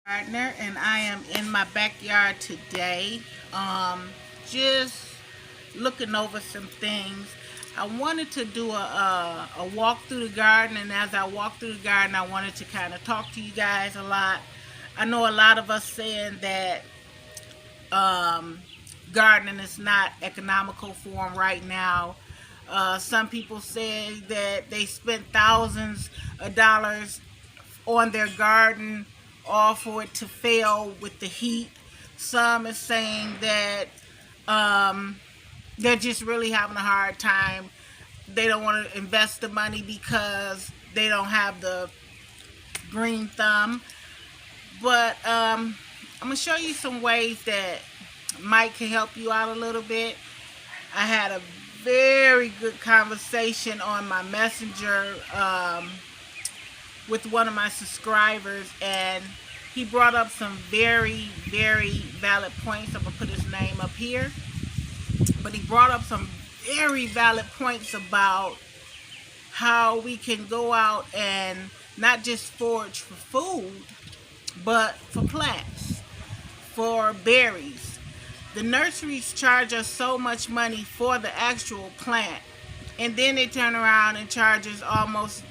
Gardner, and I am in my backyard today, just looking over some things. I wanted to do a walk through the garden, and as I walk through the garden, I wanted to kind of talk to you guys a lot. I know a lot of us saying that um, gardening is not economical for them right now. Some people say that they spent thousands of dollars on their garden, all for it to fail with the heat. Some is saying that um, they're just really having a hard time. They don't want to invest the money because they don't have the green thumb. But I'm going to show you some ways that might can help you out a little bit. I had a very good conversation on my messenger with one of my subscribers, and he brought up some very, very valid points. I'm going to put his name up here. But he brought up some very valid points about how we can go out and not just forage for food, but for plants, for berries. The nurseries charge us so much money for the actual plant, and then they turn around and charge us almost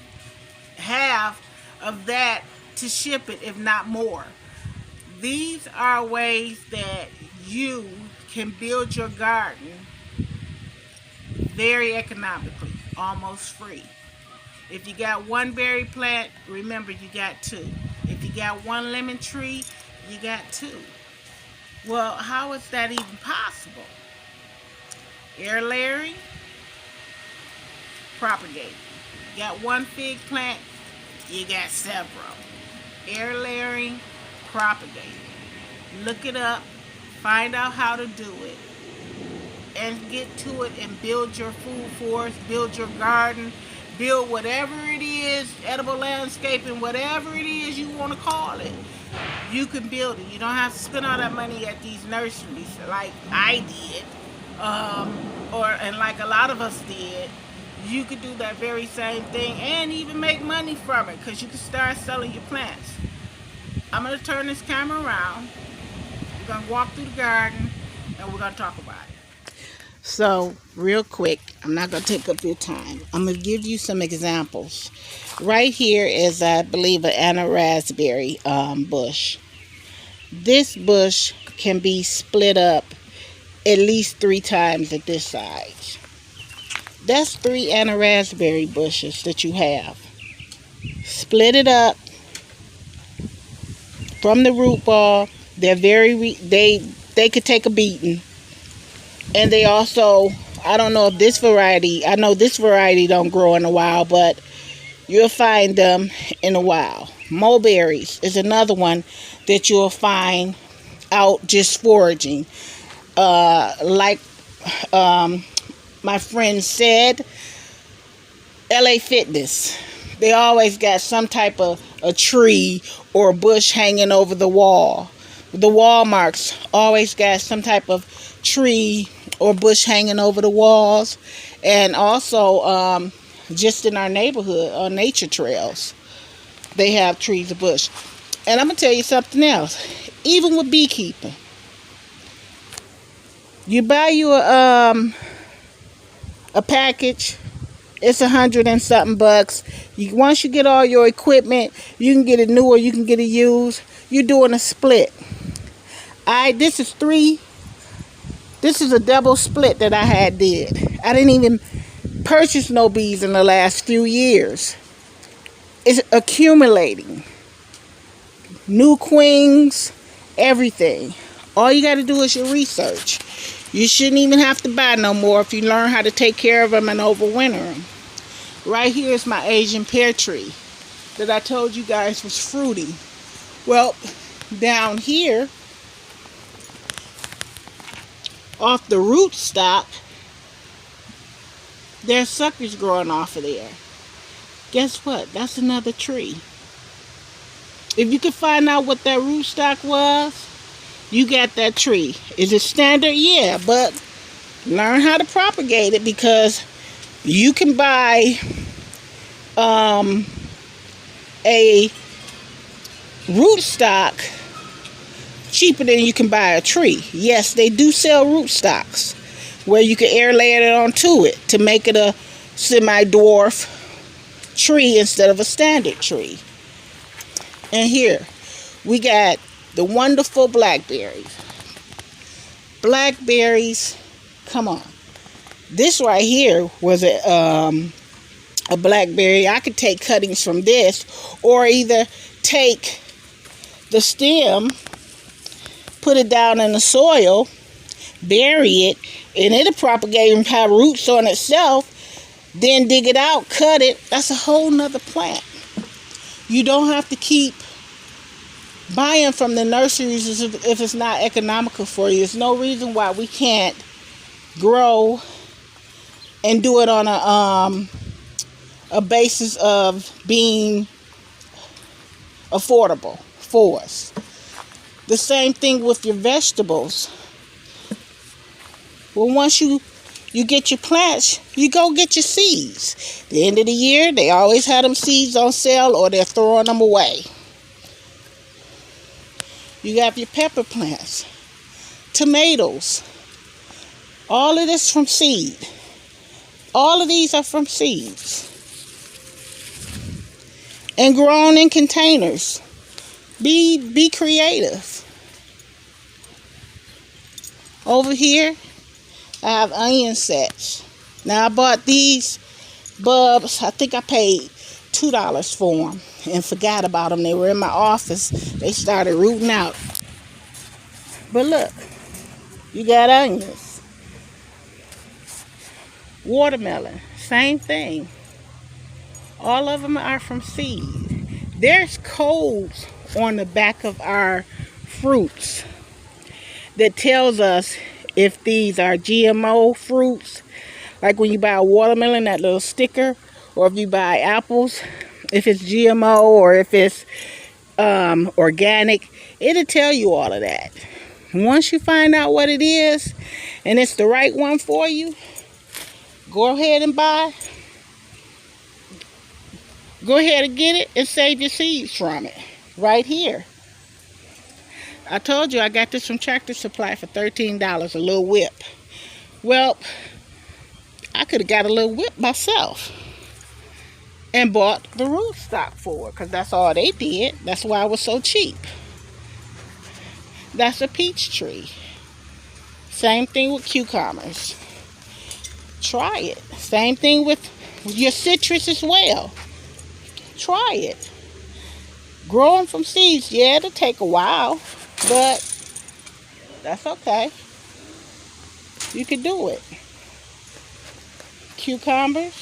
half of that to ship it, if not more. These are ways that you can build your garden very economically, almost free. If you got one berry plant, remember you got two. If you got one lemon tree, you got two. Well, how is that even possible? Air layering, propagating. You got one fig plant, you got several. Air layering, propagating. Look it up, find out how to do it, and get to it and build your food forest, build your garden, build whatever it is, edible landscaping, whatever it is you want to call it. You can build it. You don't have to spend all that money at these nurseries like I did, and like a lot of us did. You could do that very same thing and even make money from it, because you can start selling your plants. I'm going to turn this camera around. We're going to walk through the garden and we're going to talk about it. So, real quick, I'm not going to take up your time. I'm going to give you some examples. Right here is, I believe, an Anna raspberry bush. This bush can be split up at least 3 times at this size. That's 3 Anna raspberry bushes that you have. Split it up from the root ball. They're they could take a beating. And they also, I don't know if this variety, I know this variety don't grow in the wild, but you'll find them in the wild. Mulberries is another one that you'll find out just foraging. Like my friend said, LA Fitness, they always got some type of a tree or a bush hanging over the wall. The Walmarts always got some type of tree or bush hanging over the walls. And also just in our neighborhood on nature trails, they have trees or bush. And I'm gonna tell you something else. Even with beekeeping, you buy you a package, it's $100 and something bucks. Once you get all your equipment, you can get it new or you can get it used. You're doing a split. This is a double split that I had did. I didn't even purchase no bees in the last few years. It's accumulating. New queens, everything. All you got to do is your research. You shouldn't even have to buy no more if you learn how to take care of them and overwinter them. Right here is my Asian pear tree that I told you guys was fruity. Well, down here, off the root stock, there's suckers growing off of there. Guess what? That's another tree. If you can find out what that root stock was, you got that tree. Is it standard? Yeah, but learn how to propagate it, because you can buy a rootstock cheaper than you can buy a tree. Yes, they do sell rootstocks where you can air layer it onto it to make it a semi-dwarf tree instead of a standard tree. And here we got the wonderful blackberries. Blackberries, come on. This right here was a blackberry. I could take cuttings from this, or either take the stem, put it down in the soil, bury it, and it'll propagate and have roots on itself. Then dig it out, cut it. That's a whole nother plant. You don't have to keep buying from the nurseries if it's not economical for you. There's no reason why we can't grow and do it on a basis of being affordable for us. The same thing with your vegetables. Well, once you get your plants, you go get your seeds. At the end of the year, they always have them seeds on sale, or they're throwing them away. You have your pepper plants, tomatoes. All of this from seed. All of these are from seeds. And grown in containers. Be creative. Over here, I have onion sets. Now I bought these bulbs. I think I paid $2 for them and forgot about them. They were in my office. They started rooting out. But look, you got onions. Watermelon, same thing. All of them are from seed. There's codes on the back of our fruits that tells us if these are GMO fruits, like when you buy a watermelon, that little sticker, or if you buy apples, if it's GMO or if it's organic, it'll tell you all of that. Once you find out what it is and it's the right one for you, go ahead and buy. Go ahead and get it and save your seeds from it. Right here. I told you I got this from Tractor Supply for $13, a little whip. Well, I could have got a little whip myself and bought the rootstock for it, because that's all they did. That's why it was so cheap. That's a peach tree. Same thing with cucumbers. Try it. Same thing with your citrus as well. Try it. Growing from seeds, yeah, it'll take a while, but that's okay. You can do it. Cucumbers.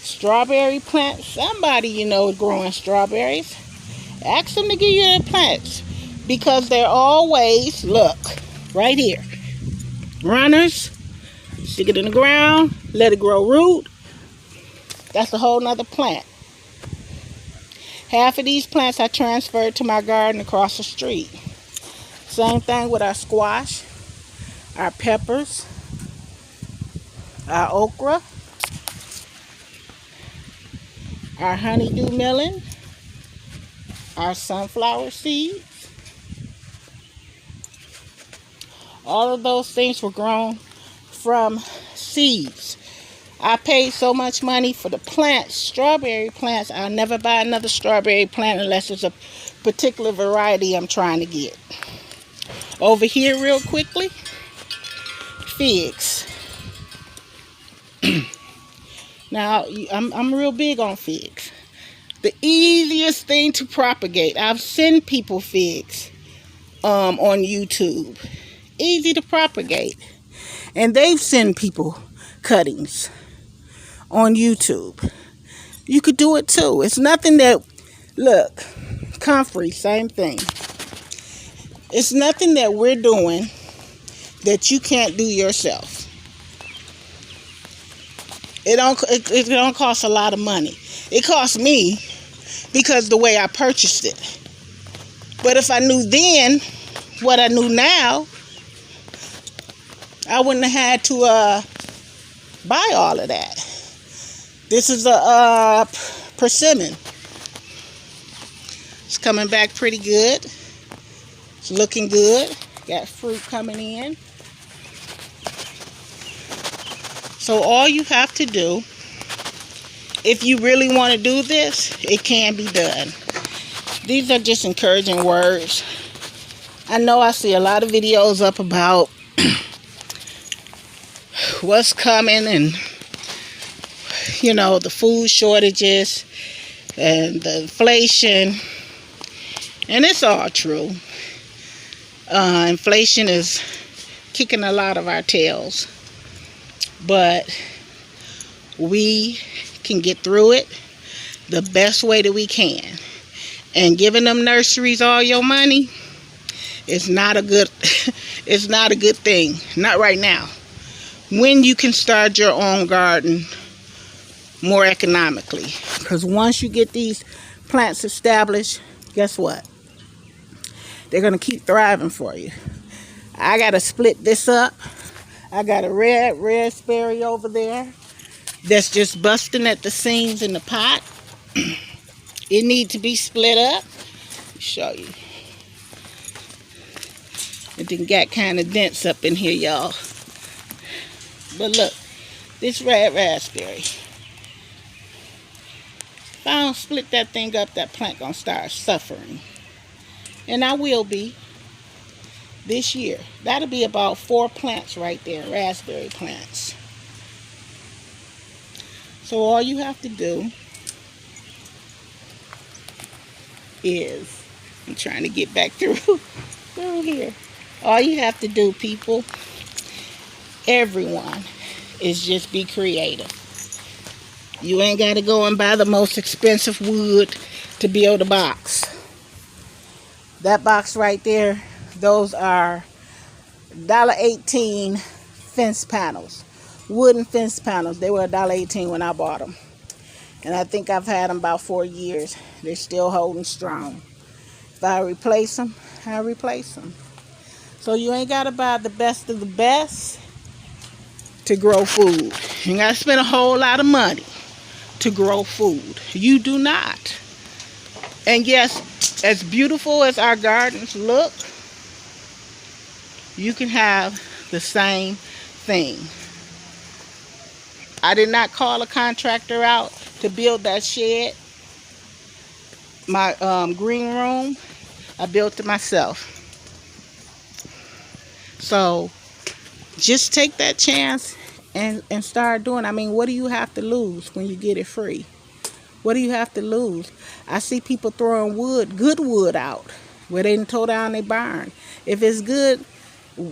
Strawberry plants. Somebody you know is growing strawberries. Ask them to give you their plants, because they're always, look, right here. Runners. Stick it in the ground. Let it grow root. That's a whole nother plant. Half of these plants I transferred to my garden across the street. Same thing with our squash, our peppers, our okra, our honeydew melon, our sunflower seeds. All of those things were grown from seeds. I paid so much money for the plants, strawberry plants. I'll never buy another strawberry plant unless it's a particular variety I'm trying to get. Over here real quickly, figs. Now, I'm real big on figs. The easiest thing to propagate. I've sent people figs on YouTube. Easy to propagate. And they've sent people cuttings on YouTube. You could do it too. It's nothing that, look, comfrey, same thing. It's nothing that we're doing that you can't do yourself. It don't cost a lot of money. It cost me because the way I purchased it. But if I knew then what I knew now, I wouldn't have had to buy all of that. This is a persimmon. It's coming back pretty good. It's looking good. Got fruit coming in. So all you have to do, if you really want to do this, it can be done. These are just encouraging words. I know I see a lot of videos up about what's coming and, you know, the food shortages and the inflation. And it's all true. Inflation is kicking a lot of our tails. But we can get through it the best way that we can. And giving them nurseries all your money is not a good it's not a good thing. Not right now. When you can start your own garden more economically. Because once you get these plants established, guess what? They're going to keep thriving for you. I got to split this up. I got a red raspberry over there that's just busting at the seams in the pot. It needs to be split up. Let me show you. It done got kind of dense up in here, y'all. But look, this red raspberry. If I don't split that thing up, that plant gonna start suffering. And I will be this year. That'll be about 4 plants right there, raspberry plants. So all you have to do is, I'm trying to get back through here. All you have to do, people, everyone, is just be creative. You ain't got to go and buy the most expensive wood to build a box. That box right there, those are $1.18 fence panels. Wooden fence panels. They were $1.18 when I bought them. And I think I've had them about 4 years. They're still holding strong. If I replace them, I replace them. So you ain't got to buy the best of the best to grow food. You got to spend a whole lot of money to grow food. You do not. And yes, as beautiful as our gardens look, you can have the same thing. I did not call a contractor out to build that shed. My green room, I built it myself. So just take that chance and start doing. I mean, what do you have to lose when you get it free? What do you have to lose? I see people throwing wood, good wood out, where they didn't tore down their barn. If it's good,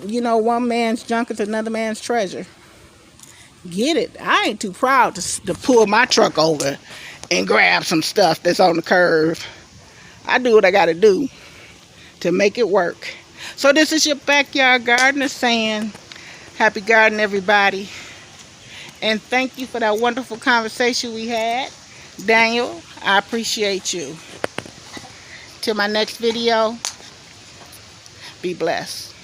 you know, one man's junk is another man's treasure. Get it. I ain't too proud to pull my truck over and grab some stuff that's on the curve. I do what I got to do to make it work. So this is your backyard gardener saying, happy garden, everybody. And thank you for that wonderful conversation we had. Daniel, I appreciate you. Till my next video, be blessed.